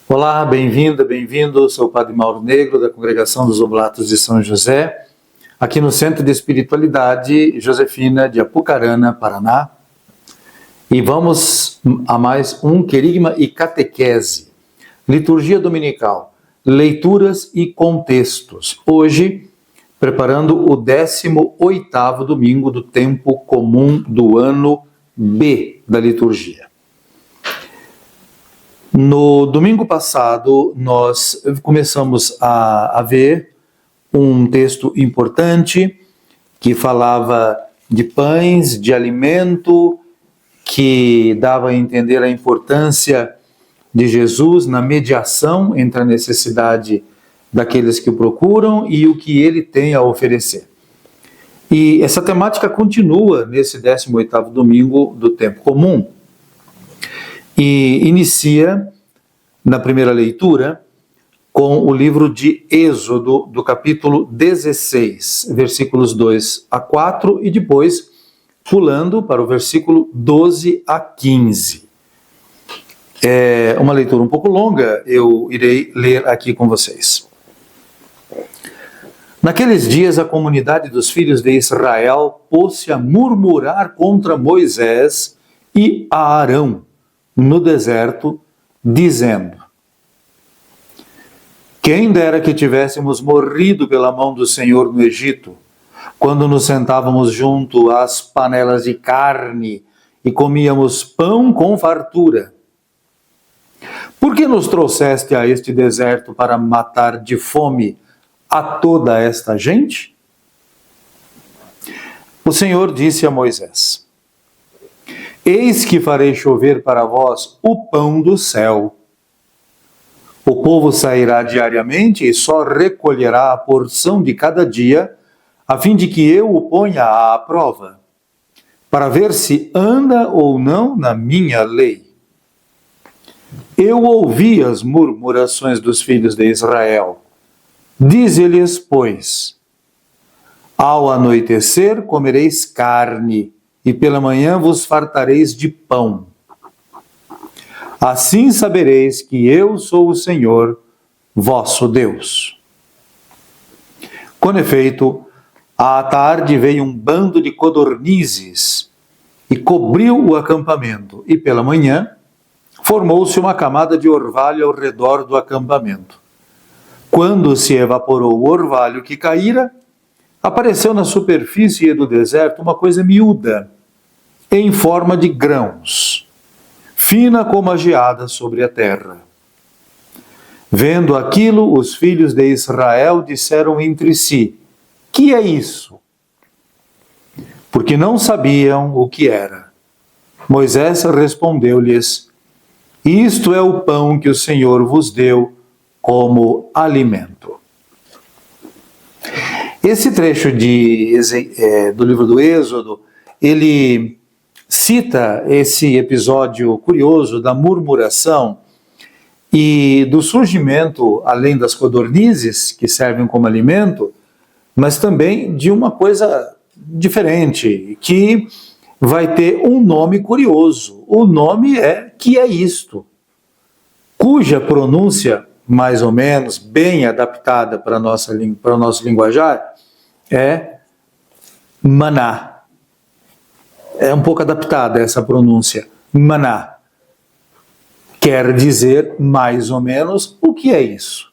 Olá, bem-vinda, bem-vindo. Sou o Padre Mauro Negro, da Congregação dos Oblatos de São José, aqui no Centro de Espiritualidade Josefina de Apucarana, Paraná. E vamos a mais um Querigma e Catequese, Liturgia Dominical, Leituras e Contextos. Hoje, preparando o 18º domingo do tempo comum do ano B da liturgia. No domingo passado, nós começamos a ver um texto importante que falava de pães, de alimento, que dava a entender a importância de Jesus na mediação entre a necessidade daqueles que o procuram e o que ele tem a oferecer. E essa temática continua nesse 18º domingo do tempo comum. E inicia, na primeira leitura, com o livro de Êxodo, do capítulo 16, versículos 2 a 4, e depois pulando para o versículo 12 a 15. É uma leitura um pouco longa, eu irei ler aqui com vocês. Naqueles dias, a comunidade dos filhos de Israel pôs-se a murmurar contra Moisés e a Arão no deserto, dizendo: quem dera que tivéssemos morrido pela mão do Senhor no Egito, quando nos sentávamos junto às panelas de carne e comíamos pão com fartura. Por que nos trouxeste a este deserto para matar de fome a toda esta gente? O Senhor disse a Moisés: eis que farei chover para vós o pão do céu. O povo sairá diariamente e só recolherá a porção de cada dia, a fim de que eu o ponha à prova, para ver se anda ou não na minha lei. Eu ouvi as murmurações dos filhos de Israel. Dize-lhes, pois: ao anoitecer comereis carne, e pela manhã vos fartareis de pão. Assim sabereis que eu sou o Senhor, vosso Deus. Com efeito, à tarde veio um bando de codornizes e cobriu o acampamento, e pela manhã formou-se uma camada de orvalho ao redor do acampamento. Quando se evaporou o orvalho que caíra, apareceu na superfície do deserto uma coisa miúda, em forma de grãos, fina como a geada sobre a terra. Vendo aquilo, os filhos de Israel disseram entre si: que é isso? Porque não sabiam o que era. Moisés respondeu-lhes: isto é o pão que o Senhor vos deu como alimento. Esse trecho do livro do Êxodo, ele cita esse episódio curioso da murmuração e do surgimento, além das codornizes, que servem como alimento, mas também de uma coisa diferente, que vai ter um nome curioso. O nome é que é isto, cuja pronúncia, mais ou menos, bem adaptada para o nosso linguajar, é maná. É um pouco adaptada essa pronúncia, maná. Quer dizer, mais ou menos, o que é isso?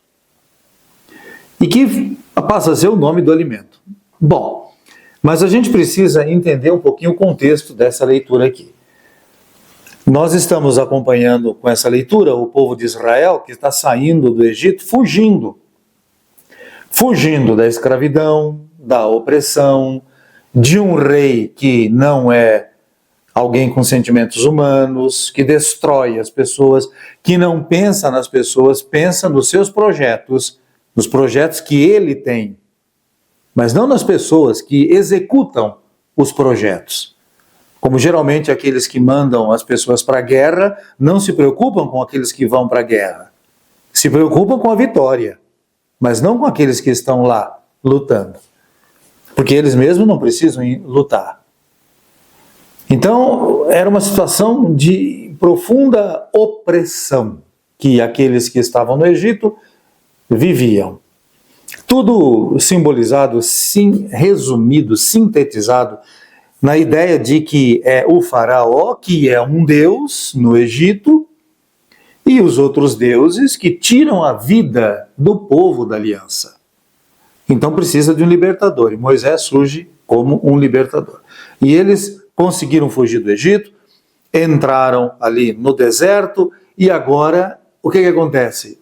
E que passa a ser o nome do alimento. Bom, mas a gente precisa entender um pouquinho o contexto dessa leitura aqui. Nós estamos acompanhando com essa leitura o povo de Israel que está saindo do Egito, fugindo da escravidão, da opressão, de um rei que não é alguém com sentimentos humanos, que destrói as pessoas, que não pensa nas pessoas, pensa nos seus projetos, nos projetos que ele tem, mas não nas pessoas que executam os projetos. Como geralmente aqueles que mandam as pessoas para a guerra não se preocupam com aqueles que vão para a guerra. Se preocupam com a vitória, mas não com aqueles que estão lá lutando. Porque eles mesmos não precisam lutar. Então, era uma situação de profunda opressão que aqueles que estavam no Egito viviam. Tudo simbolizado, resumido, sintetizado na ideia de que é o faraó, que é um deus no Egito, e os outros deuses que tiram a vida do povo da aliança. Então precisa de um libertador, e Moisés surge como um libertador. E eles conseguiram fugir do Egito, entraram ali no deserto, e agora o que acontece?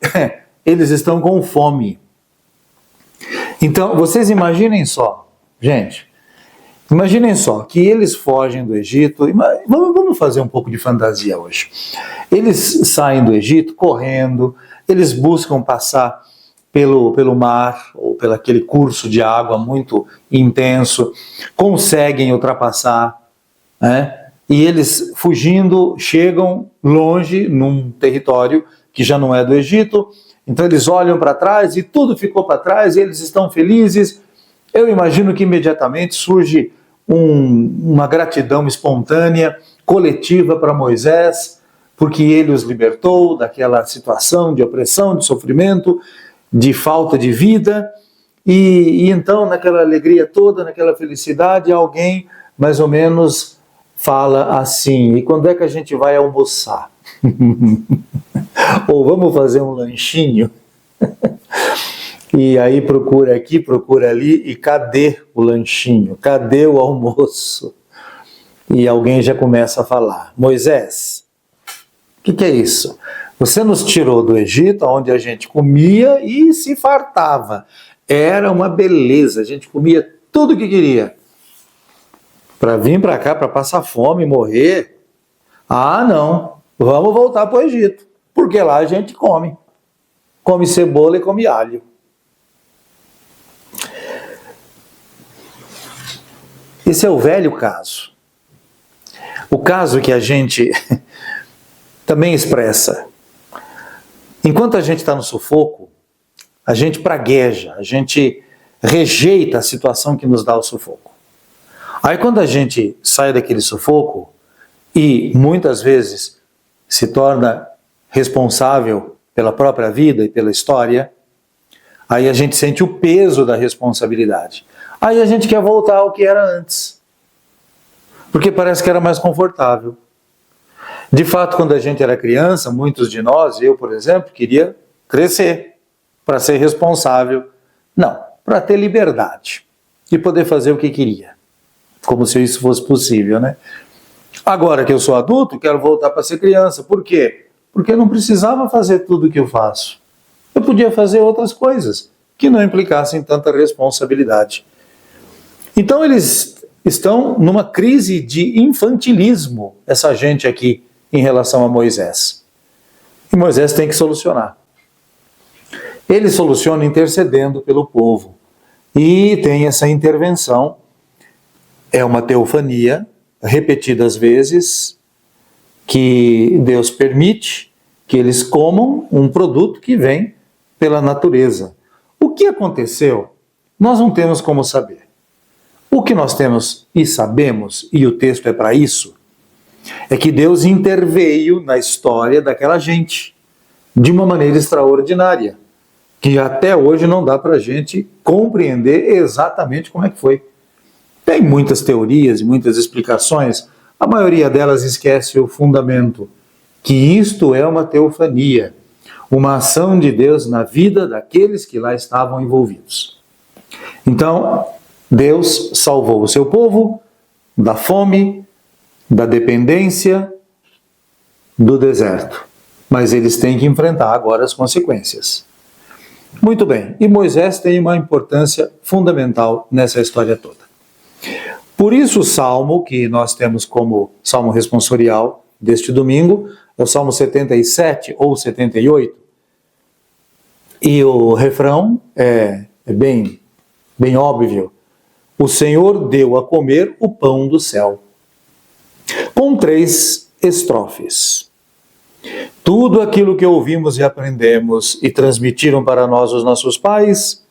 Eles estão com fome. Então, vocês imaginem só, gente, imaginem só que eles fogem do Egito, vamos fazer um pouco de fantasia hoje. Eles saem do Egito correndo, eles buscam passar pelo mar, ou pelo aquele curso de água muito intenso, conseguem ultrapassar, né? E eles fugindo chegam longe num território que já não é do Egito, então eles olham para trás e tudo ficou para trás, e eles estão felizes. Eu imagino que imediatamente surge uma gratidão espontânea, coletiva para Moisés, porque ele os libertou daquela situação de opressão, de sofrimento, de falta de vida, e então naquela alegria toda, naquela felicidade, alguém mais ou menos fala assim: e quando é que a gente vai almoçar? Ou vamos fazer um lanchinho? E aí procura aqui, procura ali, e cadê o lanchinho? Cadê o almoço? E alguém já começa a falar: Moisés, o que é isso? Você nos tirou do Egito, onde a gente comia e se fartava. Era uma beleza, a gente comia tudo o que queria. Para vir para cá, para passar fome e morrer? Ah, não, vamos voltar para o Egito, porque lá a gente come. Come cebola e come alho. Esse é o velho caso. O caso que a gente também expressa. Enquanto a gente está no sufoco, a gente pragueja, a gente rejeita a situação que nos dá o sufoco. Aí quando a gente sai daquele sufoco e muitas vezes se torna responsável pela própria vida e pela história, aí a gente sente o peso da responsabilidade. Aí a gente quer voltar ao que era antes, porque parece que era mais confortável. De fato, quando a gente era criança, muitos de nós, eu por exemplo, queria crescer para ser responsável. Não, para ter liberdade e poder fazer o que queria, como se isso fosse possível, né? Agora que eu sou adulto, quero voltar para ser criança. Por quê? Porque eu não precisava fazer tudo o que eu faço. Eu podia fazer outras coisas que não implicassem tanta responsabilidade. Então eles estão numa crise de infantilismo, essa gente aqui, em relação a Moisés. E Moisés tem que solucionar. Ele soluciona intercedendo pelo povo. E tem essa intervenção, é uma teofania, repetidas vezes, que Deus permite que eles comam um produto que vem pela natureza. O que aconteceu? Nós não temos como saber. O que nós temos e sabemos, e o texto é para isso, é que Deus interveio na história daquela gente de uma maneira extraordinária, que até hoje não dá para a gente compreender exatamente como é que foi. Tem muitas teorias e muitas explicações, a maioria delas esquece o fundamento, que isto é uma teofania, uma ação de Deus na vida daqueles que lá estavam envolvidos. Então, Deus salvou o seu povo da fome, da dependência, do deserto. Mas eles têm que enfrentar agora as consequências. Muito bem, e Moisés tem uma importância fundamental nessa história toda. Por isso o salmo que nós temos como salmo responsorial deste domingo é o Salmo 77 ou 78. E o refrão é bem óbvio. O Senhor deu a comer o pão do céu. Com 3 estrofes. Tudo aquilo que ouvimos e aprendemos e transmitiram para nós os nossos pais,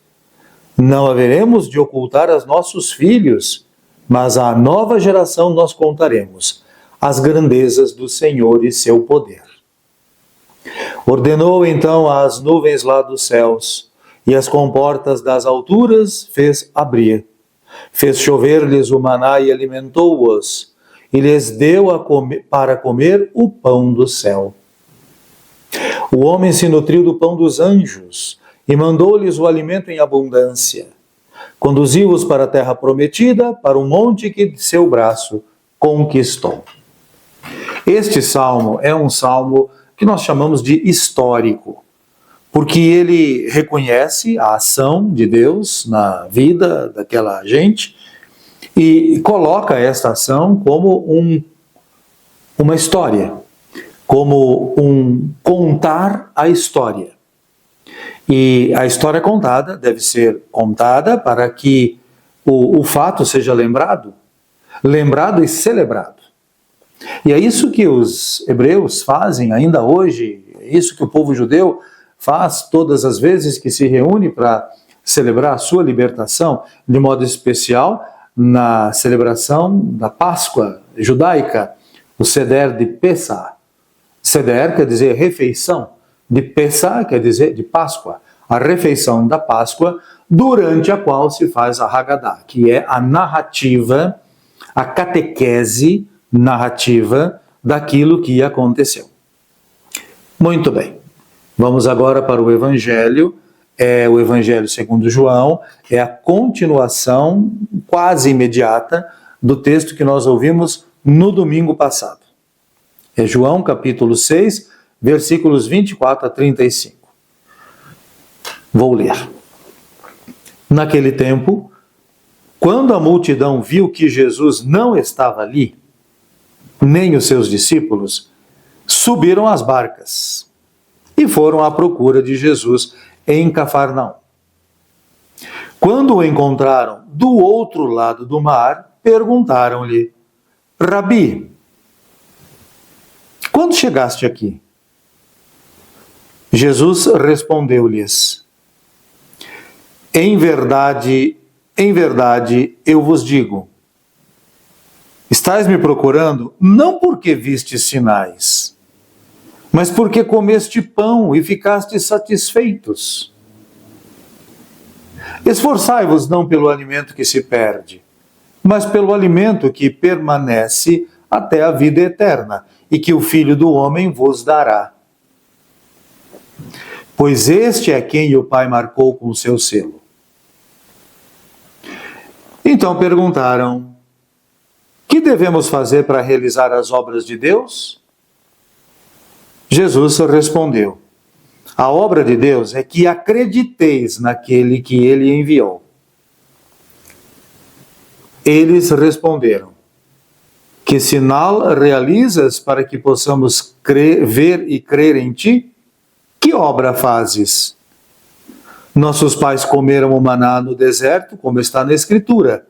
não haveremos de ocultar aos nossos filhos, mas à nova geração nós contaremos as grandezas do Senhor e seu poder. Ordenou então as nuvens lá dos céus, e as comportas das alturas fez abrir. Fez chover-lhes o maná e alimentou-os, e lhes deu para comer o pão do céu. O homem se nutriu do pão dos anjos, e mandou-lhes o alimento em abundância. Conduziu-os para a terra prometida, para o monte que de seu braço conquistou. Este salmo é um salmo que nós chamamos de histórico, porque ele reconhece a ação de Deus na vida daquela gente e coloca esta ação como uma história, como um contar a história. E a história contada deve ser contada para que o fato seja lembrado e celebrado. E é isso que os hebreus fazem ainda hoje, é isso que o povo judeu faz todas as vezes que se reúne para celebrar a sua libertação, de modo especial na celebração da Páscoa judaica, o Seder de Pessah. Seder quer dizer refeição, de Pessah quer dizer de Páscoa, a refeição da Páscoa, durante a qual se faz a Haggadah, que é a narrativa, a catequese narrativa daquilo que aconteceu. Muito bem, vamos agora para o Evangelho. O Evangelho segundo João é a continuação quase imediata do texto que nós ouvimos no domingo passado. É João capítulo 6, versículos 24 a 35. Vou ler. Naquele tempo, quando a multidão viu que Jesus não estava ali, nem os seus discípulos, subiram às barcas e foram à procura de Jesus em Cafarnaum. Quando o encontraram do outro lado do mar, perguntaram-lhe: Rabi, quando chegaste aqui? Jesus respondeu-lhes: em verdade, eu vos digo, estais me procurando não porque vistes sinais, mas porque comeste pão e ficastes satisfeitos. Esforçai-vos não pelo alimento que se perde, mas pelo alimento que permanece até a vida eterna, e que o Filho do Homem vos dará. Pois este é quem o Pai marcou com o seu selo. Então perguntaram: que devemos fazer para realizar as obras de Deus? Jesus respondeu: a obra de Deus é que acrediteis naquele que ele enviou. Eles responderam: que sinal realizas para que possamos ver e crer em ti? Que obra fazes? Nossos pais comeram o maná no deserto, como está na Escritura.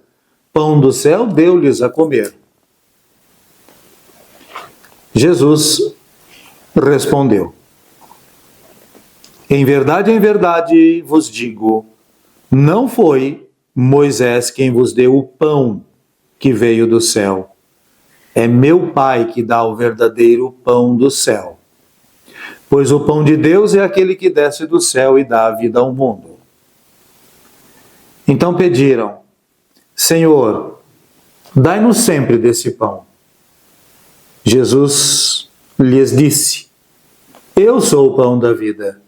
Pão do céu deu-lhes a comer. Jesus respondeu: em verdade vos digo, não foi Moisés quem vos deu o pão que veio do céu. É meu Pai que dá o verdadeiro pão do céu. Pois o pão de Deus é aquele que desce do céu e dá a vida ao mundo. Então pediram: Senhor, dai-nos sempre desse pão. Jesus lhes disse: eu sou o pão da vida.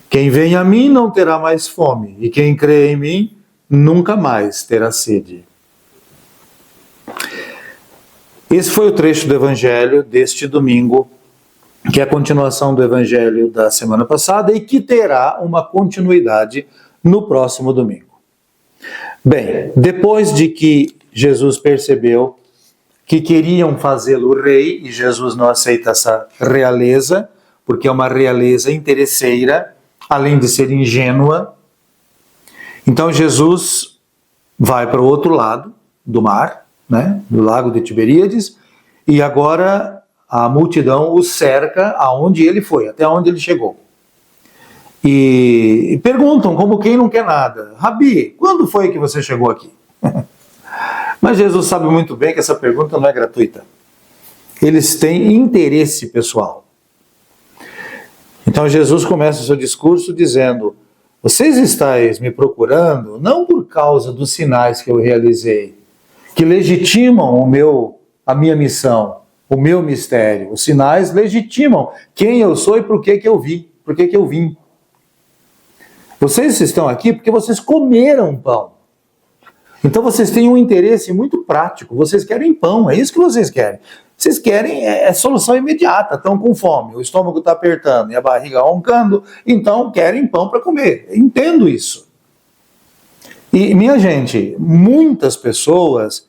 Quem vem a mim não terá mais fome, e quem crê em mim nunca mais terá sede. Esse foi o trecho do Evangelho deste domingo, que é a continuação do Evangelho da semana passada e que terá uma continuidade no próximo domingo. Bem, depois de que Jesus percebeu que queriam fazê-lo rei, e Jesus não aceita essa realeza, porque é uma realeza interesseira, além de ser ingênua. Então Jesus vai para o outro lado do mar, né, do lago de Tiberíades, e agora a multidão o cerca aonde ele foi, até onde ele chegou. E perguntam, como quem não quer nada: Rabi, quando foi que você chegou aqui? Mas Jesus sabe muito bem que essa pergunta não é gratuita. Eles têm interesse pessoal. Então Jesus começa o seu discurso dizendo: vocês estáis me procurando não por causa dos sinais que eu realizei, que legitimam a minha missão, o meu mistério. Os sinais legitimam quem eu sou e por que eu vim. Vocês estão aqui porque vocês comeram pão. Então vocês têm um interesse muito prático. Vocês querem pão, é isso que vocês querem. Vocês querem solução imediata, estão com fome, o estômago está apertando e a barriga roncando, então querem pão para comer. Entendo isso. E, minha gente, muitas pessoas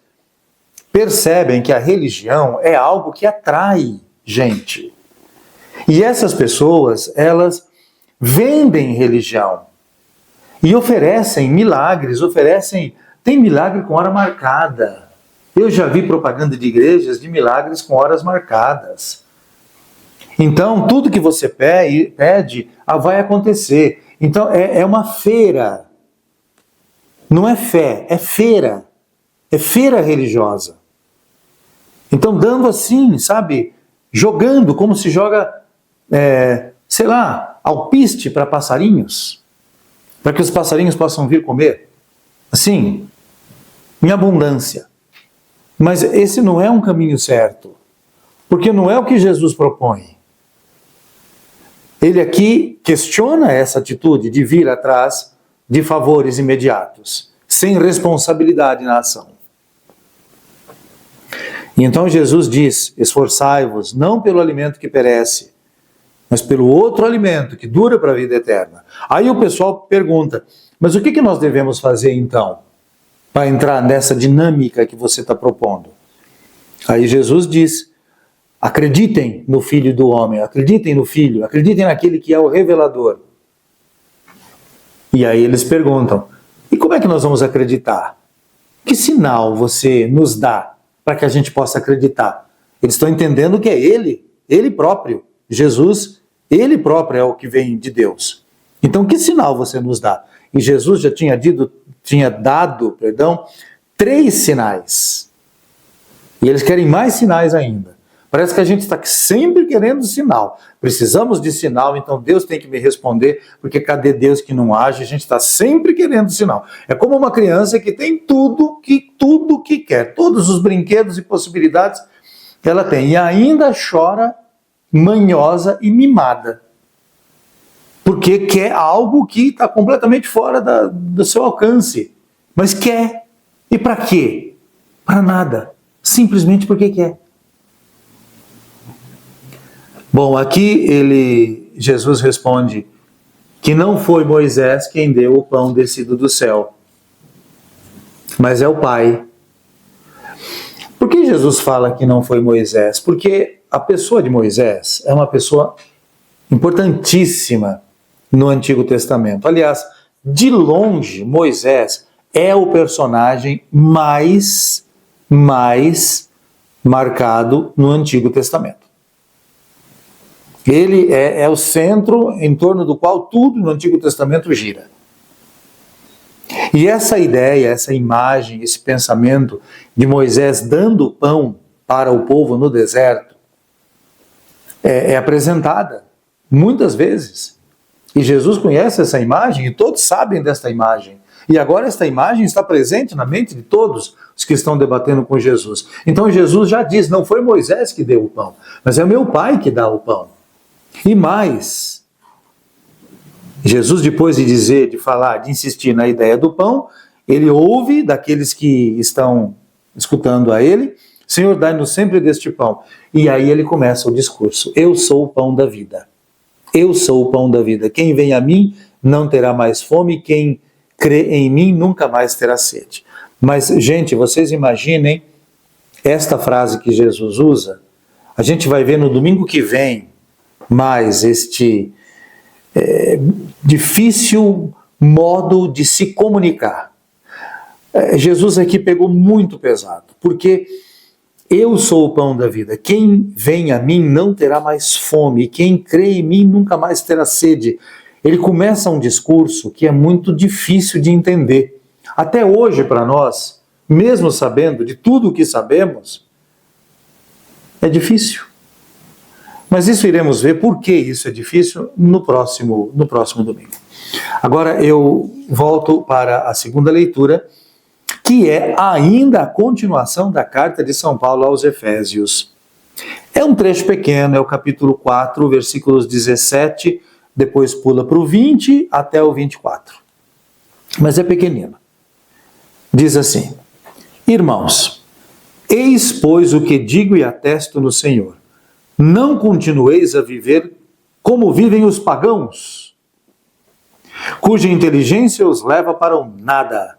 percebem que a religião é algo que atrai gente. E essas pessoas, elas vendem religião e oferecem milagres, tem milagre com hora marcada. Eu já vi propaganda de igrejas de milagres com horas marcadas. Então, tudo que você pede, vai acontecer. Então, é uma feira. Não é fé, é feira. É feira religiosa. Então, dando assim, sabe, jogando como se joga, alpiste para passarinhos, para que os passarinhos possam vir comer. Assim, em abundância. Mas esse não é um caminho certo, porque não é o que Jesus propõe. Ele aqui questiona essa atitude de vir atrás de favores imediatos, sem responsabilidade na ação. E então Jesus diz: esforçai-vos não pelo alimento que perece, mas pelo outro alimento que dura para a vida eterna. Aí o pessoal pergunta: mas o que nós devemos fazer então, para entrar nessa dinâmica que você está propondo? Aí Jesus diz: acreditem no Filho do Homem, acreditem no Filho, acreditem naquele que é o revelador. E aí eles perguntam: e como é que nós vamos acreditar? Que sinal você nos dá para que a gente possa acreditar? Eles estão entendendo que é Ele próprio, Jesus, Ele próprio é o que vem de Deus. Então que sinal você nos dá? E Jesus já tinha dado 3 sinais. E eles querem mais sinais ainda. Parece que a gente está sempre querendo sinal. Precisamos de sinal, então Deus tem que me responder, porque cadê Deus que não age? A gente está sempre querendo sinal. É como uma criança que tem tudo que quer. Todos os brinquedos e possibilidades ela tem. E ainda chora manhosa e mimada. Porque quer algo que está completamente fora do seu alcance. Mas quer. E para quê? Para nada. Simplesmente porque quer. Bom, aqui Jesus responde que não foi Moisés quem deu o pão descido do céu, mas é o Pai. Por que Jesus fala que não foi Moisés? Porque a pessoa de Moisés é uma pessoa importantíssima no Antigo Testamento. Aliás, de longe, Moisés é o personagem mais marcado no Antigo Testamento. Ele é o centro em torno do qual tudo no Antigo Testamento gira. E essa ideia, essa imagem, esse pensamento de Moisés dando pão para o povo no deserto é apresentada muitas vezes. E Jesus conhece essa imagem e todos sabem desta imagem. E agora esta imagem está presente na mente de todos os que estão debatendo com Jesus. Então Jesus já diz: não foi Moisés que deu o pão, mas é o meu Pai que dá o pão. E mais, Jesus, depois de falar, de insistir na ideia do pão, ele ouve daqueles que estão escutando a ele: Senhor, dai-nos sempre deste pão. E aí ele começa o discurso: eu sou o pão da vida. Eu sou o pão da vida. Quem vem a mim não terá mais fome, quem crê em mim nunca mais terá sede. Mas, gente, vocês imaginem esta frase que Jesus usa. A gente vai ver no domingo que vem mais este difícil modo de se comunicar. Jesus aqui pegou muito pesado, porque eu sou o pão da vida. Quem vem a mim não terá mais fome, quem crê em mim nunca mais terá sede. Ele começa um discurso que é muito difícil de entender. Até hoje, para nós, mesmo sabendo de tudo o que sabemos, é difícil. Mas isso iremos ver por que isso é difícil no próximo domingo. Agora eu volto para a segunda leitura, que é ainda a continuação da carta de São Paulo aos Efésios. É um trecho pequeno, é o capítulo 4, versículos 17, depois pula para o 20 até o 24. Mas é pequenino. Diz assim: Irmãos, eis, pois, o que digo e atesto no Senhor. Não continueis a viver como vivem os pagãos, cuja inteligência os leva para o nada.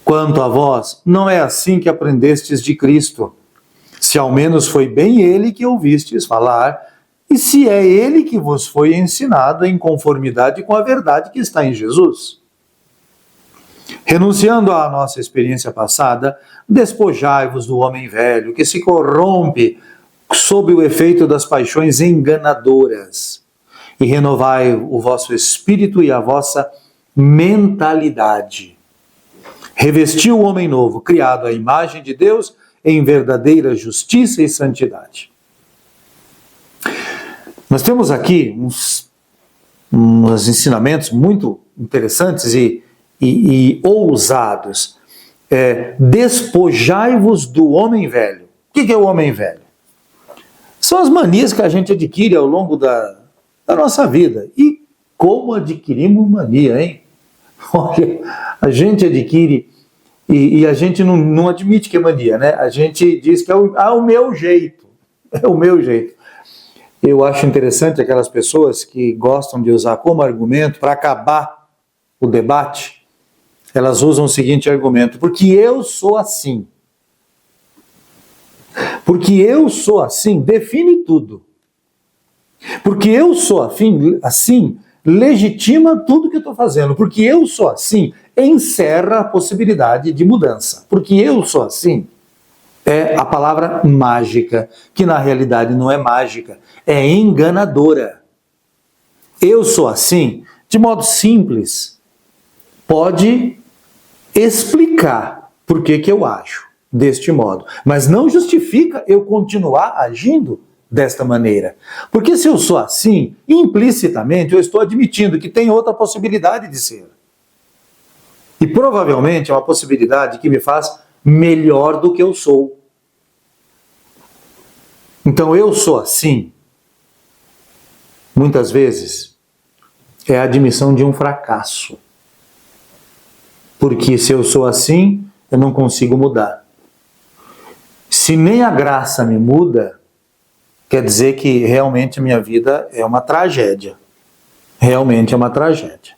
Quanto a vós, não é assim que aprendestes de Cristo, se ao menos foi bem ele que ouvistes falar, e se é ele que vos foi ensinado em conformidade com a verdade que está em Jesus. Renunciando à nossa experiência passada, despojai-vos do homem velho, que se corrompe sob o efeito das paixões enganadoras, e renovai o vosso espírito e a vossa mentalidade. Revesti o homem novo, criado à imagem de Deus, em verdadeira justiça e santidade. Nós temos aqui uns ensinamentos muito interessantes e ousados. Despojai-vos do homem velho. O que é o homem velho? São as manias que a gente adquire ao longo da nossa vida. E como adquirimos mania, hein? Olha, a gente adquire e a gente não admite que é mania, né? A gente diz que é o meu jeito. É o meu jeito. Eu acho interessante aquelas pessoas que gostam de usar como argumento para acabar o debate. Elas usam o seguinte argumento: porque eu sou assim. Porque eu sou assim, define tudo. Porque eu sou assim, legitima tudo que eu estou fazendo. Porque eu sou assim, encerra a possibilidade de mudança. Porque eu sou assim, é a palavra mágica, que na realidade não é mágica, é enganadora. Eu sou assim, de modo simples, pode explicar por que eu ajo deste modo, mas não justifica eu continuar agindo desta maneira. Porque se eu sou assim, implicitamente eu estou admitindo que tem outra possibilidade de ser. E provavelmente é uma possibilidade que me faz melhor do que eu sou. Então eu sou assim, muitas vezes, é a admissão de um fracasso. Porque se eu sou assim, eu não consigo mudar. Se nem a graça me muda, quer dizer que realmente a minha vida é uma tragédia. Realmente é uma tragédia.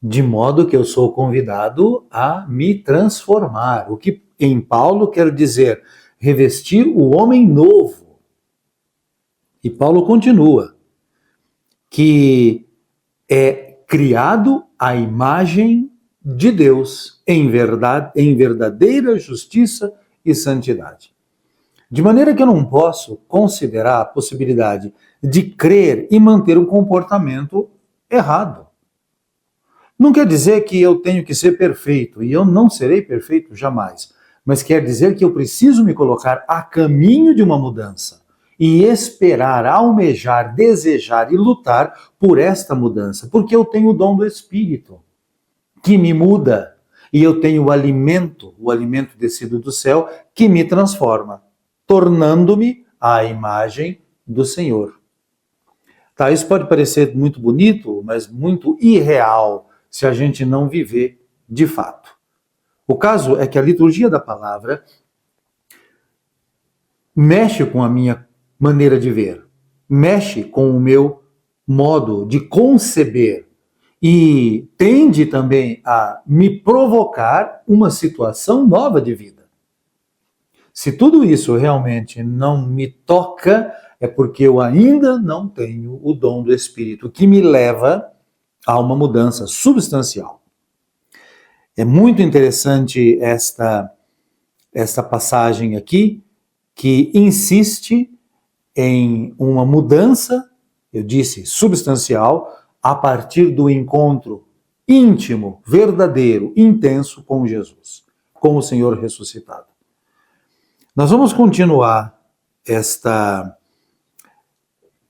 De modo que eu sou convidado a me transformar. O que em Paulo quer dizer revestir o homem novo. E Paulo continua, que é criado à imagem de Deus em verdadeira justiça e santidade. De maneira que eu não posso considerar a possibilidade de crer e manter um comportamento errado. Não quer dizer que eu tenho que ser perfeito, e eu não serei perfeito jamais, mas quer dizer que eu preciso me colocar a caminho de uma mudança e esperar, almejar, desejar e lutar por esta mudança, porque eu tenho o dom do Espírito, que me muda, e eu tenho o alimento descido do céu, que me transforma, tornando-me à imagem do Senhor. Tá, isso pode parecer muito bonito, mas muito irreal, se a gente não viver de fato. O caso é que a liturgia da palavra mexe com a minha maneira de ver, mexe com o meu modo de conceber e tende também a me provocar uma situação nova de vida. Se tudo isso realmente não me toca, é porque eu ainda não tenho o dom do Espírito, que me leva a uma mudança substancial. É muito interessante esta passagem aqui, que insiste em uma mudança, eu disse, substancial, a partir do encontro íntimo, verdadeiro, intenso com Jesus, com o Senhor ressuscitado. Nós vamos continuar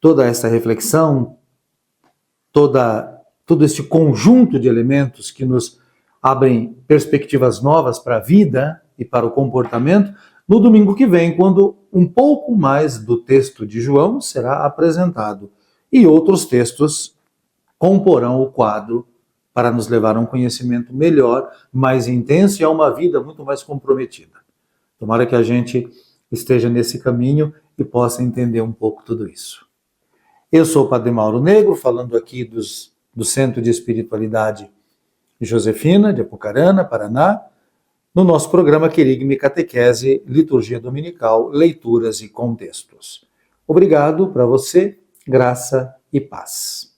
toda esta reflexão, todo este conjunto de elementos que nos abrem perspectivas novas para a vida e para o comportamento, no domingo que vem, quando um pouco mais do texto de João será apresentado e outros textos comporão o quadro para nos levar a um conhecimento melhor, mais intenso e a uma vida muito mais comprometida. Tomara que a gente esteja nesse caminho e possa entender um pouco tudo isso. Eu sou o Padre Mauro Negro, falando aqui do Centro de Espiritualidade Josefina, de Apucarana, Paraná, no nosso programa Querigma e Catequese, Liturgia Dominical, Leituras e Contextos. Obrigado para você, graça e paz.